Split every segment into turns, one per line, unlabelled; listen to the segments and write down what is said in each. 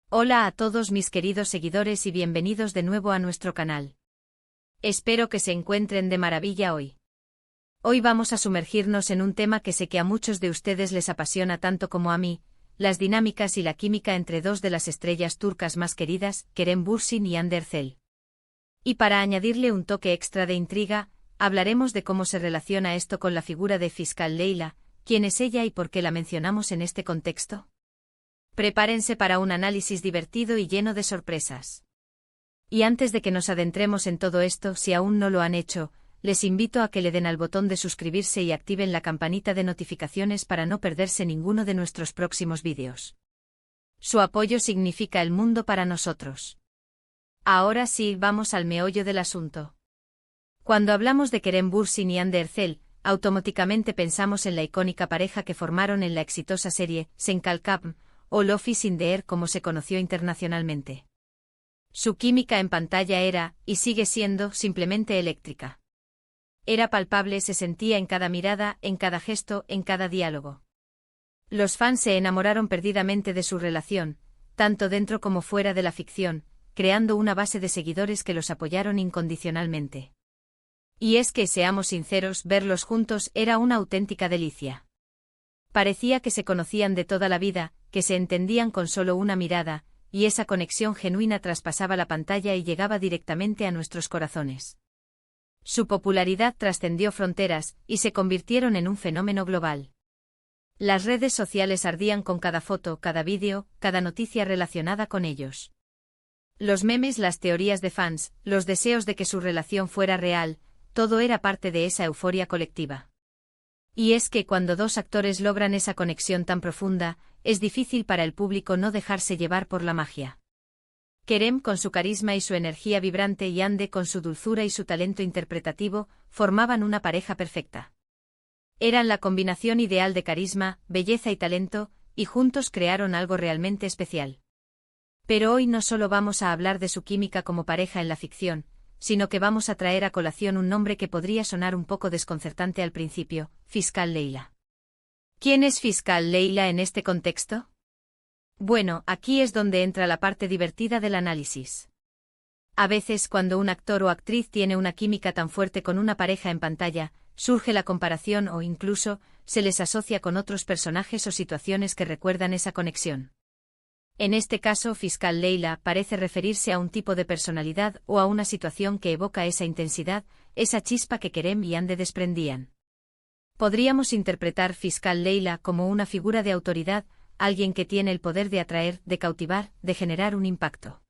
Hola a todos mis queridos seguidores y bienvenidos de nuevo a nuestro canal. Espero que se encuentren de maravilla hoy. Hoy vamos a sumergirnos en un tema que sé que a muchos de ustedes les apasiona tanto como a mí, las dinámicas y la química entre dos de las estrellas turcas más queridas, Kerem Bürsin y Hande Erçel. Y para añadirle un toque extra de intriga, hablaremos de cómo se relaciona esto con la figura de Fiscal Leyla, quién es ella y por qué la mencionamos en este contexto. Prepárense para un análisis divertido y lleno de sorpresas. Y antes de que nos adentremos en todo esto, si aún no lo han hecho, les invito a que le den al botón de suscribirse y activen la campanita de notificaciones para no perderse ninguno de nuestros próximos vídeos. Su apoyo significa el mundo para nosotros. Ahora sí, vamos al meollo del asunto. Cuando hablamos de Kerem Bürsin y Hande Erçel, automáticamente pensamos en la icónica pareja que formaron en la exitosa serie Sen Kalkam, o Love is in the Air como se conoció internacionalmente. Su química en pantalla era, y sigue siendo, simplemente eléctrica. Era palpable, se sentía en cada mirada, en cada gesto, en cada diálogo. Los fans se enamoraron perdidamente de su relación, tanto dentro como fuera de la ficción, creando una base de seguidores que los apoyaron incondicionalmente. Y es que, seamos sinceros, verlos juntos era una auténtica delicia. Parecía que se conocían de toda la vida, que se entendían con solo una mirada, y esa conexión genuina traspasaba la pantalla y llegaba directamente a nuestros corazones. Su popularidad trascendió fronteras, y se convirtieron en un fenómeno global. Las redes sociales ardían con cada foto, cada vídeo, cada noticia relacionada con ellos. Los memes, las teorías de fans, los deseos de que su relación fuera real, todo era parte de esa euforia colectiva. Y es que cuando dos actores logran esa conexión tan profunda, es difícil para el público no dejarse llevar por la magia. Kerem con su carisma y su energía vibrante y Hande con su dulzura y su talento interpretativo, formaban una pareja perfecta. Eran la combinación ideal de carisma, belleza y talento, y juntos crearon algo realmente especial. Pero hoy no solo vamos a hablar de su química como pareja en la ficción, sino que vamos a traer a colación un nombre que podría sonar un poco desconcertante al principio, Fiscal Leyla. ¿Quién es Fiscal Leyla en este contexto? Bueno, aquí es donde entra la parte divertida del análisis. A veces, cuando un actor o actriz tiene una química tan fuerte con una pareja en pantalla, surge la comparación o incluso, se les asocia con otros personajes o situaciones que recuerdan esa conexión. En este caso, Fiscal Leyla parece referirse a un tipo de personalidad o a una situación que evoca esa intensidad, esa chispa que Kerem y Hande desprendían. Podríamos interpretar Fiscal Leyla como una figura de autoridad, alguien que tiene el poder de atraer, de cautivar, de generar un impacto.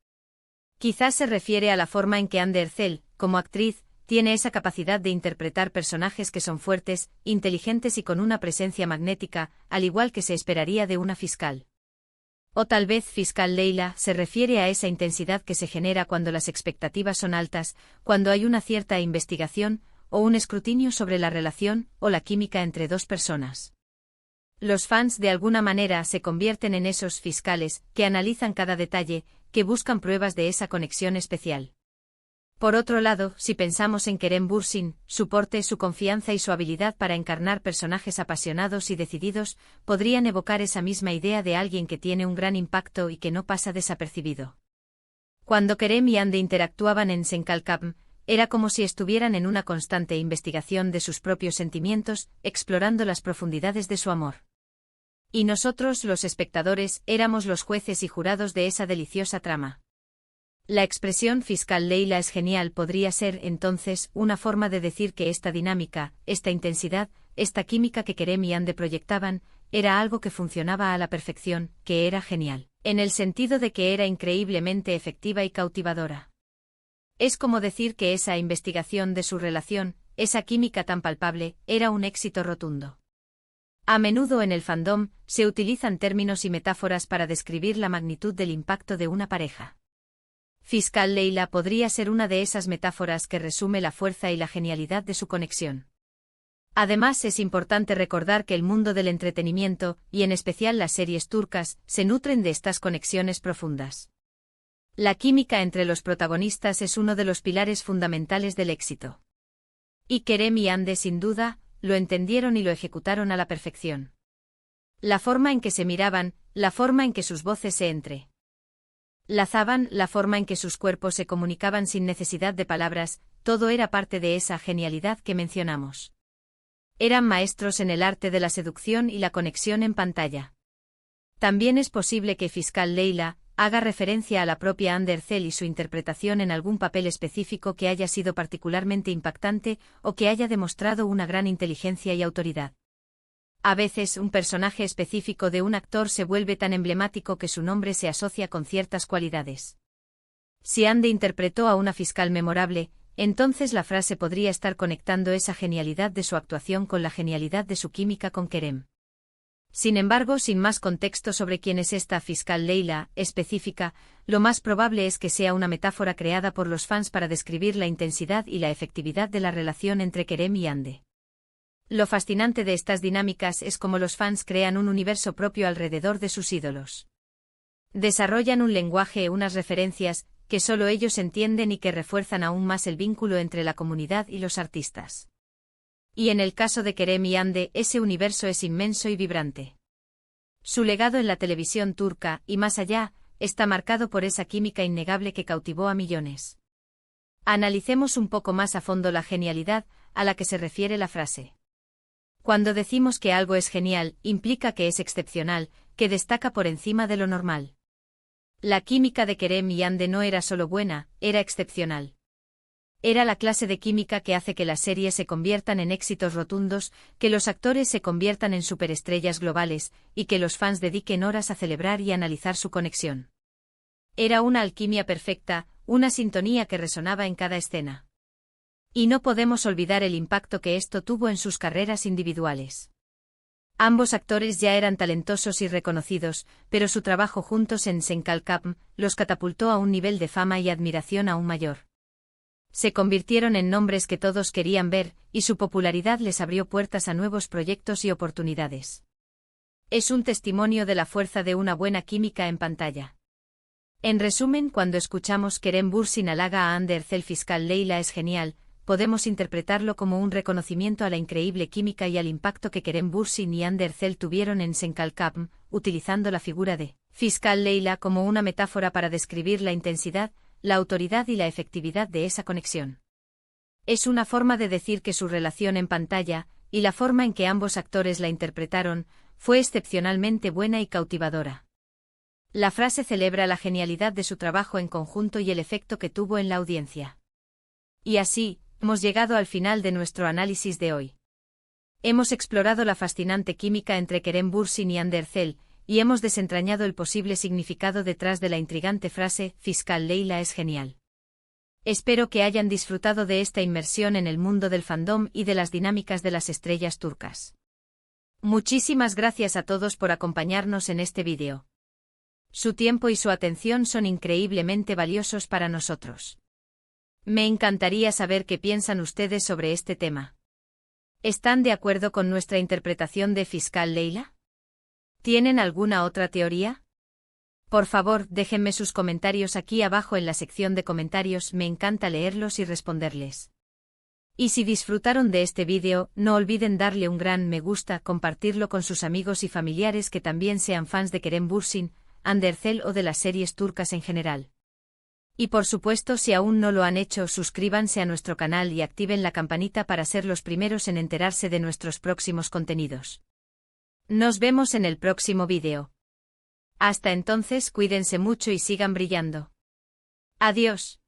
Quizás se refiere a la forma en que Hande Erçel, como actriz, tiene esa capacidad de interpretar personajes que son fuertes, inteligentes y con una presencia magnética, al igual que se esperaría de una fiscal. O tal vez Fiscal Leyla se refiere a esa intensidad que se genera cuando las expectativas son altas, cuando hay una cierta investigación, o un escrutinio sobre la relación, o la química entre dos personas. Los fans de alguna manera se convierten en esos fiscales, que analizan cada detalle, que buscan pruebas de esa conexión especial. Por otro lado, si pensamos en Kerem Bürsin, su porte, su confianza y su habilidad para encarnar personajes apasionados y decididos, podrían evocar esa misma idea de alguien que tiene un gran impacto y que no pasa desapercibido. Cuando Kerem y Hande interactuaban en Sen Kalkam, era como si estuvieran en una constante investigación de sus propios sentimientos, explorando las profundidades de su amor. Y nosotros, los espectadores, éramos los jueces y jurados de esa deliciosa trama. La expresión Fiscal Leyla es genial podría ser, entonces, una forma de decir que esta dinámica, esta intensidad, esta química que Kerem y Hande proyectaban, era algo que funcionaba a la perfección, que era genial, en el sentido de que era increíblemente efectiva y cautivadora. Es como decir que esa investigación de su relación, esa química tan palpable, era un éxito rotundo. A menudo en el fandom, se utilizan términos y metáforas para describir la magnitud del impacto de una pareja. Fiscal Leyla podría ser una de esas metáforas que resume la fuerza y la genialidad de su conexión. Además, es importante recordar que el mundo del entretenimiento, y en especial las series turcas, se nutren de estas conexiones profundas. La química entre los protagonistas es uno de los pilares fundamentales del éxito. Y Kerem y Hande, sin duda, lo entendieron y lo ejecutaron a la perfección. La forma en que se miraban, la forma en que sus voces se Lazaban, la forma en que sus cuerpos se comunicaban sin necesidad de palabras, todo era parte de esa genialidad que mencionamos. Eran maestros en el arte de la seducción y la conexión en pantalla. También es posible que Fiscal Leila haga referencia a la propia Ander Cell y su interpretación en algún papel específico que haya sido particularmente impactante o que haya demostrado una gran inteligencia y autoridad. A veces un personaje específico de un actor se vuelve tan emblemático que su nombre se asocia con ciertas cualidades. Si Ande interpretó a una fiscal memorable, entonces la frase podría estar conectando esa genialidad de su actuación con la genialidad de su química con Kerem. Sin embargo, sin más contexto sobre quién es esta fiscal Leila específica, lo más probable es que sea una metáfora creada por los fans para describir la intensidad y la efectividad de la relación entre Kerem y Ande. Lo fascinante de estas dinámicas es cómo los fans crean un universo propio alrededor de sus ídolos. Desarrollan un lenguaje, unas referencias, que solo ellos entienden y que refuerzan aún más el vínculo entre la comunidad y los artistas. Y en el caso de Kerem y Ande, ese universo es inmenso y vibrante. Su legado en la televisión turca, y más allá, está marcado por esa química innegable que cautivó a millones. Analicemos un poco más a fondo la genialidad a la que se refiere la frase. Cuando decimos que algo es genial, implica que es excepcional, que destaca por encima de lo normal. La química de Kerem y Ande no era solo buena, era excepcional. Era la clase de química que hace que las series se conviertan en éxitos rotundos, que los actores se conviertan en superestrellas globales, y que los fans dediquen horas a celebrar y analizar su conexión. Era una alquimia perfecta, una sintonía que resonaba en cada escena. Y no podemos olvidar el impacto que esto tuvo en sus carreras individuales. Ambos actores ya eran talentosos y reconocidos, pero su trabajo juntos en Senkalkapm los catapultó a un nivel de fama y admiración aún mayor. Se convirtieron en nombres que todos querían ver, y su popularidad les abrió puertas a nuevos proyectos y oportunidades. Es un testimonio de la fuerza de una buena química en pantalla. En resumen, cuando escuchamos Kerem Bürsin halaga a Ander Cell fiscal Leila es genial, podemos interpretarlo como un reconocimiento a la increíble química y al impacto que Kerem Bürsin y Ander Cell tuvieron en Senkalkapm, utilizando la figura de fiscal Leila como una metáfora para describir la intensidad, la autoridad y la efectividad de esa conexión. Es una forma de decir que su relación en pantalla, y la forma en que ambos actores la interpretaron, fue excepcionalmente buena y cautivadora. La frase celebra la genialidad de su trabajo en conjunto y el efecto que tuvo en la audiencia. Y así, hemos llegado al final de nuestro análisis de hoy. Hemos explorado la fascinante química entre Kerem Bürsin y Ander Cell, y hemos desentrañado el posible significado detrás de la intrigante frase «Fiscal Leila es genial». Espero que hayan disfrutado de esta inmersión en el mundo del fandom y de las dinámicas de las estrellas turcas. Muchísimas gracias a todos por acompañarnos en este vídeo. Su tiempo y su atención son increíblemente valiosos para nosotros. Me encantaría saber qué piensan ustedes sobre este tema. ¿Están de acuerdo con nuestra interpretación de Fiscal Leila? ¿Tienen alguna otra teoría? Por favor, déjenme sus comentarios aquí abajo en la sección de comentarios, me encanta leerlos y responderles. Y si disfrutaron de este vídeo, no olviden darle un gran me gusta, compartirlo con sus amigos y familiares que también sean fans de Kerem Bürsin, Ander Cell o de las series turcas en general. Y por supuesto, si aún no lo han hecho, suscríbanse a nuestro canal y activen la campanita para ser los primeros en enterarse de nuestros próximos contenidos. Nos vemos en el próximo vídeo. Hasta entonces, cuídense mucho y sigan brillando. Adiós.